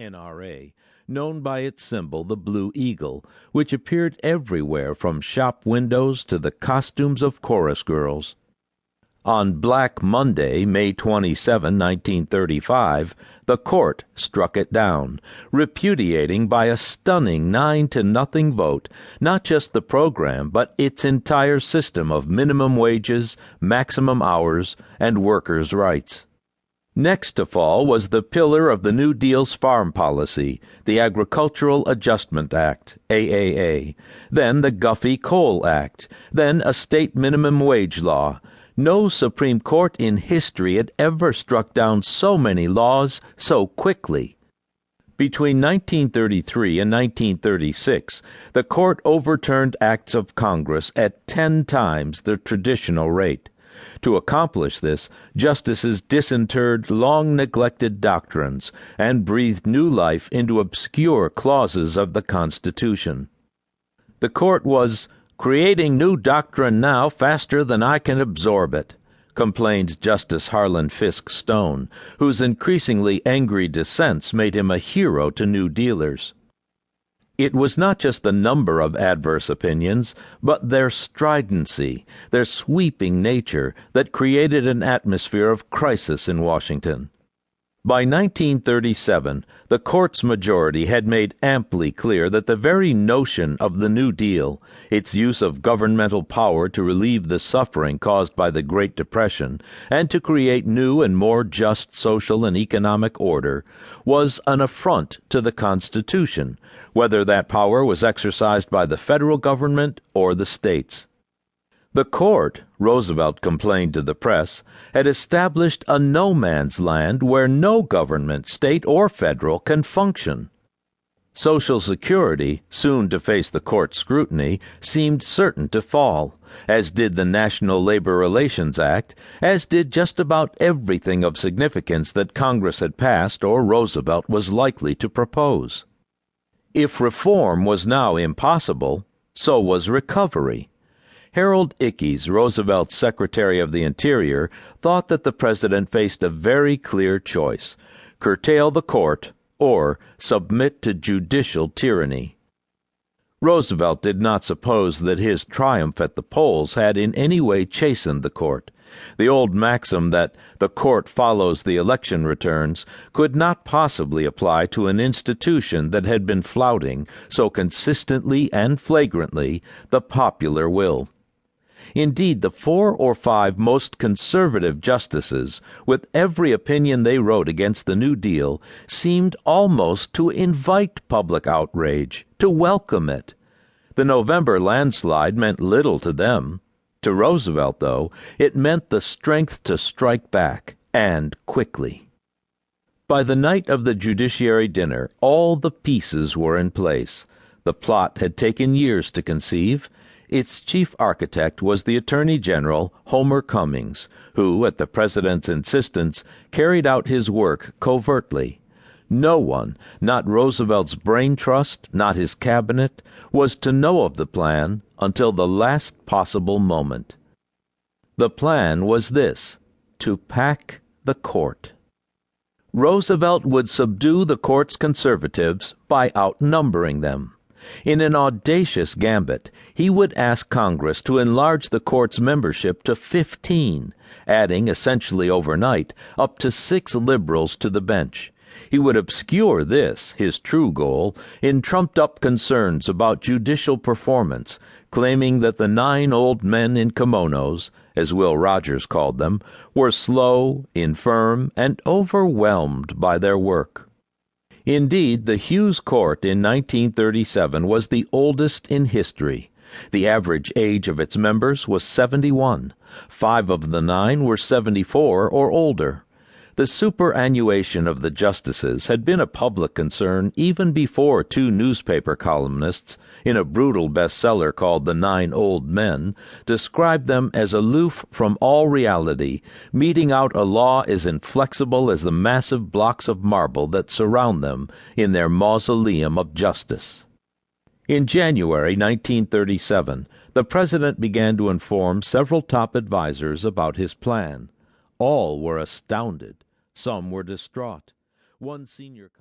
NRA, known by its symbol, the Blue Eagle, which appeared everywhere from shop windows to the costumes of chorus girls. On Black Monday, May 27, 1935, the court struck it down, repudiating by a stunning 9-0 vote not just the program, but its entire system of minimum wages, maximum hours, and workers' rights. Next to fall was the pillar of the New Deal's farm policy, the Agricultural Adjustment Act, AAA, then the Guffey-Cole Act, then a state minimum wage law. No Supreme Court in history had ever struck down so many laws so quickly. Between 1933 and 1936, the court overturned acts of Congress at 10 times the traditional rate. To accomplish this, justices disinterred long-neglected doctrines and breathed new life into obscure clauses of the Constitution. The court was creating new doctrine now faster than I can absorb it, complained Justice Harlan Fiske Stone, whose increasingly angry dissents made him a hero to New Dealers. It was not just the number of adverse opinions, but their stridency, their sweeping nature, that created an atmosphere of crisis in Washington. By 1937, the court's majority had made amply clear that the very notion of the New Deal, its use of governmental power to relieve the suffering caused by the Great Depression and to create new and more just social and economic order, was an affront to the Constitution, whether that power was exercised by the federal government or the states. The court, Roosevelt complained to the press, had established a no-man's land where no government, state or federal, can function. Social Security, soon to face the court's scrutiny, seemed certain to fall, as did the National Labor Relations Act, as did just about everything of significance that Congress had passed or Roosevelt was likely to propose. If reform was now impossible, so was recovery. Harold Ickes, Roosevelt's Secretary of the Interior, thought that the president faced a very clear choice: curtail the court or submit to judicial tyranny. Roosevelt did not suppose that his triumph at the polls had in any way chastened the court. The old maxim that the court follows the election returns could not possibly apply to an institution that had been flouting, so consistently and flagrantly, the popular will. Indeed, the 4 or 5 most conservative justices, with every opinion they wrote against the New Deal, seemed almost to invite public outrage, to welcome it. The November landslide meant little to them. To Roosevelt, though, it meant the strength to strike back, and quickly. By the night of the Judiciary dinner, all the pieces were in place. The plot had taken years to conceive. Its chief architect was the Attorney General, Homer Cummings, who, at the president's insistence, carried out his work covertly. No one, not Roosevelt's brain trust, not his cabinet, was to know of the plan until the last possible moment. The plan was this: to pack the court. Roosevelt would subdue the court's conservatives by outnumbering them. In an audacious gambit, he would ask Congress to enlarge the court's membership to 15, adding, essentially overnight, up to 6 liberals to the bench. He would obscure this, his true goal, in trumped-up concerns about judicial performance, claiming that the 9 old men in kimonos, as Will Rogers called them, were slow, infirm, and overwhelmed by their work. Indeed, the Hughes Court in 1937 was the oldest in history. The average age of its members was 71. 5 of the 9 were 74 or older. The superannuation of the justices had been a public concern even before 2 newspaper columnists, in a brutal bestseller called The 9 Old Men, described them as aloof from all reality, meting out a law as inflexible as the massive blocks of marble that surround them in their mausoleum of justice. In January 1937, the president began to inform several top advisers about his plan. All were astounded. Some were distraught. One senior